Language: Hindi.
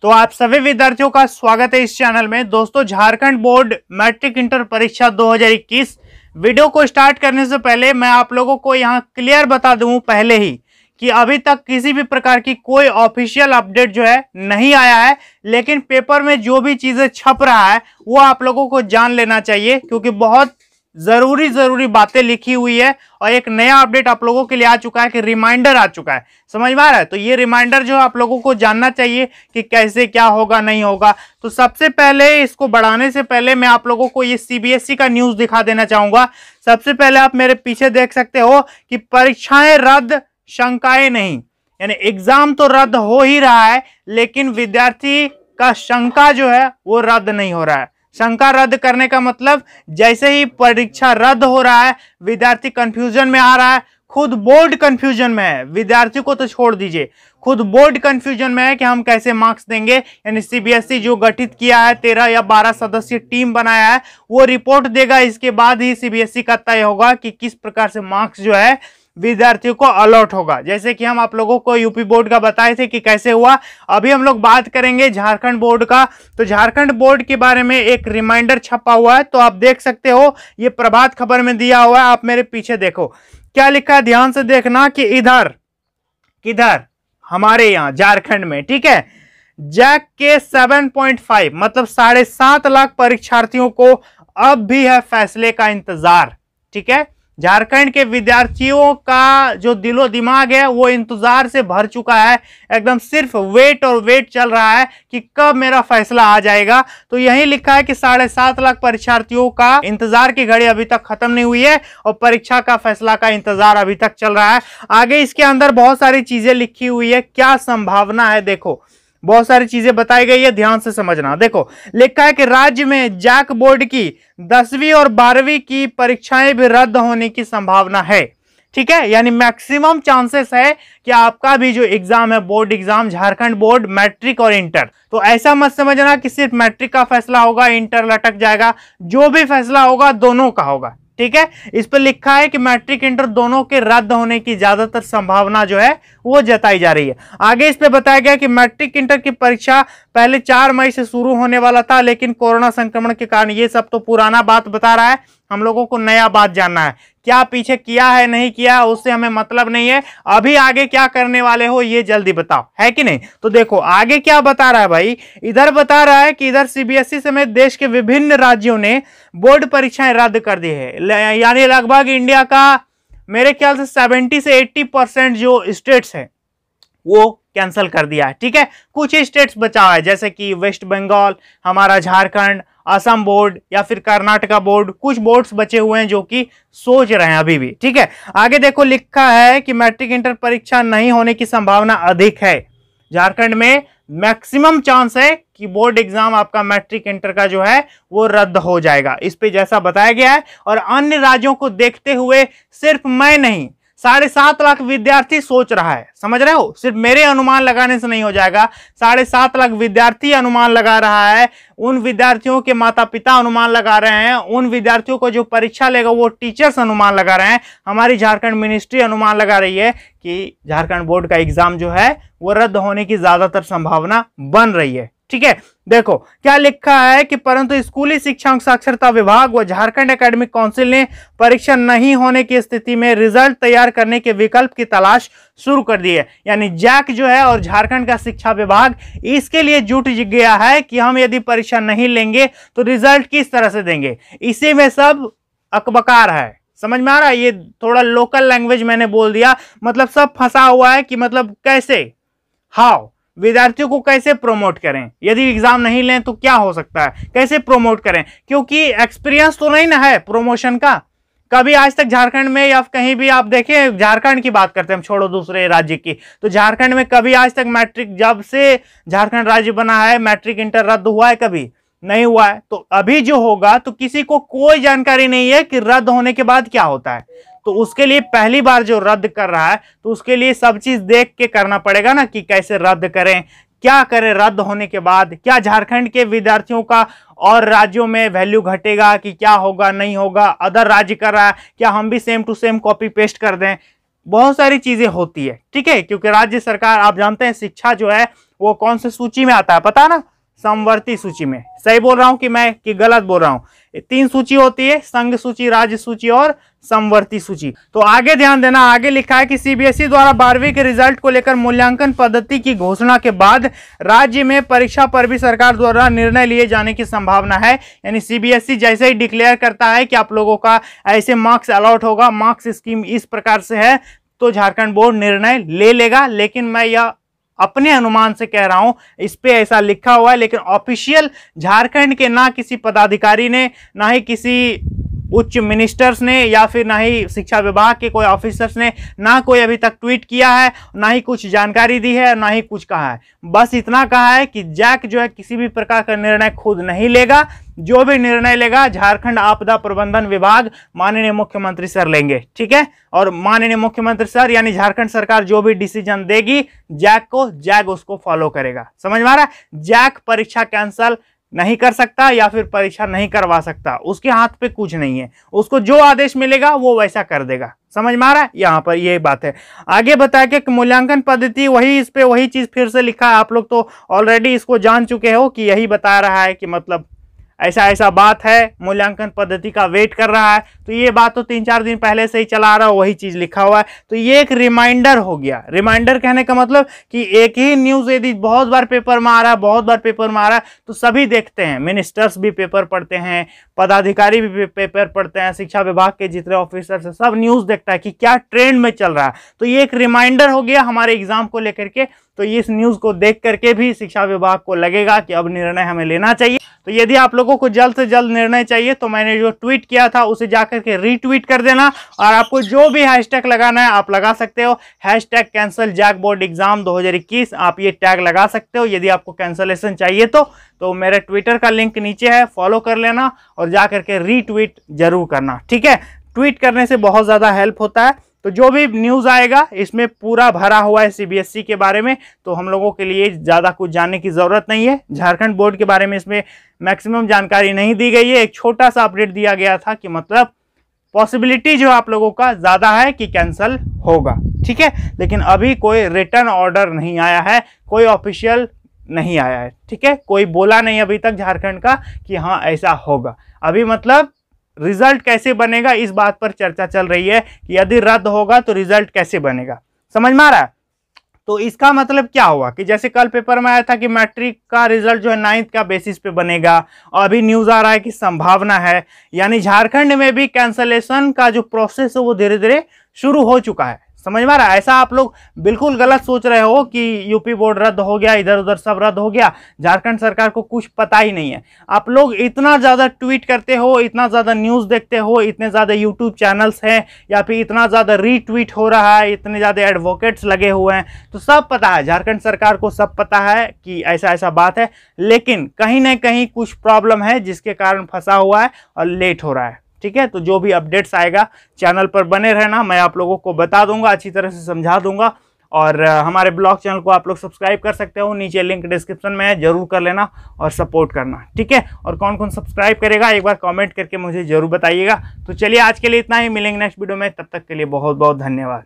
तो आप सभी विद्यार्थियों का स्वागत है इस चैनल में। दोस्तों, झारखंड बोर्ड मैट्रिक इंटर परीक्षा 2021 वीडियो को स्टार्ट करने से पहले मैं आप लोगों को यहां क्लियर बता दूं पहले ही कि अभी तक किसी भी प्रकार की कोई ऑफिशियल अपडेट जो है नहीं आया है, लेकिन पेपर में जो भी चीजें छप रहा है वो आप लोगों को जान लेना चाहिए, क्योंकि बहुत जरूरी बातें लिखी हुई है और एक नया अपडेट आप लोगों के लिए आ चुका है कि रिमाइंडर आ चुका है। समझ में आ रहा है? तो ये रिमाइंडर जो आप लोगों को जानना चाहिए कि कैसे क्या होगा नहीं होगा। तो सबसे पहले इसको बढ़ाने से पहले मैं आप लोगों को ये सीबीएसई का न्यूज दिखा देना चाहूंगा। सबसे पहले आप मेरे पीछे देख सकते हो कि परीक्षाएं रद्द, शंकाएं नहीं, यानी एग्जाम तो रद्द हो ही रहा है, लेकिन विद्यार्थी का शंका जो है वो रद्द नहीं हो रहा है। शंका रद्द करने का मतलब जैसे ही परीक्षा रद्द हो रहा है विद्यार्थी कंफ्यूजन में आ रहा है, खुद बोर्ड कंफ्यूजन में है। विद्यार्थी को तो छोड़ दीजिए, खुद बोर्ड कंफ्यूजन में है कि हम कैसे मार्क्स देंगे। यानी सीबीएसई जो गठित किया है 13 या 12 सदस्यीय टीम बनाया है वो रिपोर्ट देगा, इसके बाद ही सीबीएसई का तय होगा कि किस प्रकार से मार्क्स जो है विद्यार्थियों को अलॉट होगा। जैसे कि हम आप लोगों को यूपी बोर्ड का बताए थे कि कैसे हुआ। अभी हम लोग बात करेंगे झारखंड बोर्ड का। तो झारखंड बोर्ड के बारे में एक रिमाइंडर छपा हुआ है, तो आप देख सकते हो, ये प्रभात खबर में दिया हुआ है। आप मेरे पीछे देखो क्या लिखा है, ध्यान से देखना कि इधर किधर हमारे यहाँ झारखंड में, ठीक है, जैक के 7.5 मतलब 7.5 लाख परीक्षार्थियों को अब भी है फैसले का इंतजार। ठीक है, झारखंड के विद्यार्थियों का जो दिलो दिमाग है वो इंतजार से भर चुका है। एकदम सिर्फ वेट और वेट चल रहा है कि कब मेरा फैसला आ जाएगा। तो यही लिखा है कि 7.5 लाख परीक्षार्थियों का इंतजार की घड़ी अभी तक खत्म नहीं हुई है और परीक्षा का फैसला का इंतजार अभी तक चल रहा है। आगे इसके अंदर बहुत सारी चीजें लिखी हुई है, क्या संभावना है, देखो बहुत सारी चीजें बताई गई है, ध्यान से समझना। देखो लिखा है कि राज्य में जैक बोर्ड की 10वीं और 12वीं की परीक्षाएं भी रद्द होने की संभावना है। ठीक है, यानी मैक्सिमम चांसेस है कि आपका भी जो एग्जाम है board exam, Jharkhand board matric और इंटर, तो ऐसा मत समझना कि सिर्फ मैट्रिक का फैसला होगा इंटर लटक जाएगा। जो भी फैसला होगा दोनों का होगा। ठीक है, इस पर लिखा है कि मैट्रिक इंटर दोनों के रद्द होने की ज्यादातर संभावना जो है वो जताई जा रही है। आगे इस पे बताया गया कि मैट्रिक इंटर की परीक्षा पहले 4 मई से शुरू होने वाला था, लेकिन कोरोना संक्रमण के कारण ये सब तो पुराना बात बता रहा है। हम लोगों को नया बात जानना है, क्या पीछे किया है नहीं किया उससे हमें मतलब नहीं है, अभी आगे क्या करने वाले हो ये जल्दी बताओ, है कि नहीं। तो देखो आगे क्या बता रहा है भाई, इधर बता रहा है कि इधर सीबीएसई समेत देश के विभिन्न राज्यों ने बोर्ड परीक्षाएं रद्द कर दी है। यानी लगभग इंडिया का मेरे ख्याल से 70 से 80% जो स्टेट्स है वो कैंसिल कर दिया है। ठीक है, कुछ स्टेट्स बचा है जैसे कि वेस्ट बंगाल, हमारा झारखंड, असम बोर्ड या फिर कर्नाटका बोर्ड, कुछ बोर्ड्स बचे हुए हैं जो कि सोच रहे हैं अभी भी। ठीक है, आगे देखो लिखा है कि मैट्रिक इंटर परीक्षा नहीं होने की संभावना अधिक है। झारखंड में मैक्सिमम चांस है कि बोर्ड एग्जाम आपका मैट्रिक इंटर का जो है वो रद्द हो जाएगा, इस पे जैसा बताया गया है। और अन्य राज्यों को देखते हुए सिर्फ मैं नहीं, 7.5 लाख विद्यार्थी सोच रहा है। समझ रहे हो, सिर्फ मेरे अनुमान लगाने से नहीं हो जाएगा, 7.5 लाख विद्यार्थी अनुमान लगा रहा है, उन विद्यार्थियों के माता पिता अनुमान लगा रहे हैं, उन विद्यार्थियों को जो परीक्षा लेगा वो टीचर्स अनुमान लगा रहे हैं, हमारी झारखंड मिनिस्ट्री अनुमान लगा रही है कि झारखंड बोर्ड का एग्जाम जो है वो रद्द होने की ज्यादातर संभावना बन रही है। ठीक है, देखो क्या लिखा है कि परंतु स्कूली शिक्षा एवं साक्षरता विभाग व झारखंड एकेडमिक काउंसिल ने परीक्षा नहीं होने की स्थिति में रिजल्ट तैयार करने के विकल्प की तलाश शुरू कर दी है। यानी जैक जो है और झारखंड का शिक्षा विभाग इसके लिए जुट गया है कि हम यदि परीक्षा नहीं लेंगे तो रिजल्ट किस तरह से देंगे। इसी में सब अकबकार है, समझ में आ रहा है। ये थोड़ा लोकल लैंग्वेज मैंने बोल दिया, मतलब सब फंसा हुआ है कि मतलब कैसे, हाउ विद्यार्थियों को कैसे प्रमोट करें, यदि एग्जाम नहीं लें तो क्या हो सकता है, कैसे प्रमोट करें, क्योंकि एक्सपीरियंस तो नहीं ना है प्रमोशन का। कभी आज तक झारखंड में या कहीं भी आप देखें, झारखंड की बात करते हैं हम, छोड़ो दूसरे राज्य की, तो झारखंड में कभी आज तक मैट्रिक, जब से झारखंड राज्य बना है मैट्रिक इंटर रद्द हुआ है, कभी नहीं हुआ है। तो अभी जो होगा तो किसी को कोई जानकारी नहीं है कि रद्द होने के बाद क्या होता है, तो उसके लिए पहली बार जो रद्द कर रहा है तो उसके लिए सब चीज देख के करना पड़ेगा ना कि कैसे रद्द करें, क्या करें रद्द होने के बाद, क्या झारखंड के विद्यार्थियों का और राज्यों में वैल्यू घटेगा कि क्या होगा नहीं होगा, अदर राज्य कर रहा है क्या हम भी same to same copy paste कर दें, बहुत सारी चीजें होती है, ठीक है। क्योंकि राज्य सरकार, आप जानते हैं शिक्षा जो है वो कौन से सूची में आता है, पता ना, समवर्ती सूची में। सही बोल रहा हूं कि मैं कि गलत बोल रहा हूं? 3 सूची होती है, संघ सूची, राज्य सूची और समवर्ती सूची। तो आगे ध्यान देना, आगे लिखा है कि सीबीएसई द्वारा 12वीं के रिजल्ट को लेकर मूल्यांकन पद्धति की घोषणा के बाद राज्य में परीक्षा पर भी सरकार द्वारा निर्णय लिए जाने की संभावना है। यानी सीबीएसई जैसे ही डिक्लेयर करता है कि आप लोगों का ऐसे मार्क्स अलॉट होगा, मार्क्स स्कीम इस प्रकार से है, तो झारखंड बोर्ड निर्णय ले लेगा। लेकिन मैं यह अपने अनुमान से कह रहा हूं, इस पे ऐसा लिखा हुआ है, लेकिन ऑफिशियल झारखंड के ना किसी पदाधिकारी ने, ना ही किसी उच्च मिनिस्टर्स ने, या फिर ना ही शिक्षा विभाग के कोई ऑफिसर्स ने, ना कोई अभी तक ट्वीट किया है, ना ही कुछ जानकारी दी है, ना ही कुछ कहा है। बस इतना कहा है कि जैक जो है किसी भी प्रकार का निर्णय खुद नहीं लेगा, जो भी निर्णय लेगा झारखंड आपदा प्रबंधन विभाग माननीय मुख्यमंत्री सर लेंगे, ठीक है। और माननीय मुख्यमंत्री सर यानी झारखंड सरकार जो भी डिसीजन देगी जैक को, जैक उसको फॉलो करेगा। समझ में आ रहा है? जैक परीक्षा कैंसल नहीं कर सकता या फिर परीक्षा नहीं करवा सकता, उसके हाथ पे कुछ नहीं है। उसको जो आदेश मिलेगा वो वैसा कर देगा। समझ में आ रहा है? यहाँ पर ये बात है। आगे बताया कि मूल्यांकन पद्धति, वही इस पे वही चीज फिर से लिखा है। आप लोग तो ऑलरेडी इसको जान चुके हो कि यही बता रहा है कि मतलब ऐसा ऐसा बात है, मूल्यांकन पद्धति का वेट कर रहा है। तो ये बात तो 3-4 दिन पहले से ही चला आ रहा है, वही चीज लिखा हुआ है। तो ये एक रिमाइंडर हो गया। रिमाइंडर कहने का मतलब कि एक ही न्यूज यदि बहुत बार पेपर में आ रहा है, बहुत बार पेपर में आ रहा है, तो सभी देखते हैं, मिनिस्टर्स भी पेपर पढ़ते हैं, पदाधिकारी भी पेपर पढ़ते हैं, शिक्षा विभाग के जितने ऑफिसर्स हैं सब न्यूज देखता है कि क्या ट्रेंड में चल रहा है। तो ये एक रिमाइंडर हो गया हमारे एग्जाम को लेकर के। तो इस न्यूज को देख करके भी शिक्षा विभाग को लगेगा कि अब निर्णय हमें लेना चाहिए। तो यदि आप लोगों को जल्द से जल्द निर्णय चाहिए तो मैंने जो ट्वीट किया था उसे जाकर के रीट्वीट कर देना, और आपको जो भी हैशटैग लगाना है आप लगा सकते हो। Hashtag cancel JAC board exam 2021, आप ये टैग लगा सकते हो। यदि आपको कैंसलेशन चाहिए तो मेरे ट्विटर का लिंक नीचे है, फॉलो कर लेना और जाकर के रीट्वीट जरूर करना, ठीक है। ट्वीट करने से बहुत ज्यादा हेल्प होता है। तो जो भी न्यूज़ आएगा इसमें पूरा भरा हुआ है सीबीएसई के बारे में, तो हम लोगों के लिए ज़्यादा कुछ जानने की ज़रूरत नहीं है। झारखंड बोर्ड के बारे में इसमें मैक्सिमम जानकारी नहीं दी गई है। एक छोटा सा अपडेट दिया गया था कि मतलब पॉसिबिलिटी जो आप लोगों का ज़्यादा है कि कैंसल होगा, ठीक है। लेकिन अभी कोई रिटर्न ऑर्डर नहीं आया है, कोई ऑफिशियल नहीं आया है, ठीक है। कोई बोला नहीं अभी तक झारखंड का कि हाँ ऐसा होगा। अभी मतलब रिजल्ट कैसे बनेगा इस बात पर चर्चा चल रही है कि यदि रद्द होगा तो रिजल्ट कैसे बनेगा। समझ में आ रहा है? तो इसका मतलब क्या हुआ कि जैसे कल पेपर में आया था कि मैट्रिक का रिजल्ट जो है 9th का बेसिस पे बनेगा, और अभी न्यूज आ रहा है कि संभावना है, यानी झारखंड में भी कैंसलेशन का जो प्रोसेस है वो धीरे धीरे शुरू हो चुका है। समझ में आ रहा है? ऐसा आप लोग बिल्कुल गलत सोच रहे हो कि यूपी बोर्ड रद्द हो गया, इधर उधर सब रद्द हो गया, झारखंड सरकार को कुछ पता ही नहीं है। आप लोग इतना ज़्यादा ट्वीट करते हो, इतना ज़्यादा न्यूज़ देखते हो, इतने ज़्यादा यूट्यूब चैनल्स हैं, या फिर इतना ज़्यादा रीट्वीट हो रहा है, इतने ज़्यादा एडवोकेट्स लगे हुए हैं, तो सब पता है, झारखंड सरकार को सब पता है कि ऐसा ऐसा बात है। लेकिन कहीं ना कहीं कुछ प्रॉब्लम है जिसके कारण फंसा हुआ है और लेट हो रहा है, ठीक है। तो जो भी अपडेट्स आएगा चैनल पर बने रहना, मैं आप लोगों को बता दूंगा, अच्छी तरह से समझा दूंगा। और हमारे ब्लॉग चैनल को आप लोग सब्सक्राइब कर सकते हो, नीचे लिंक डिस्क्रिप्शन में है, जरूर कर लेना और सपोर्ट करना, ठीक है। और कौन कौन सब्सक्राइब करेगा एक बार कमेंट करके मुझे जरूर बताइएगा। तो चलिए आज के लिए इतना ही, मिलेंगे नेक्स्ट वीडियो में, तब तक के लिए बहुत बहुत धन्यवाद।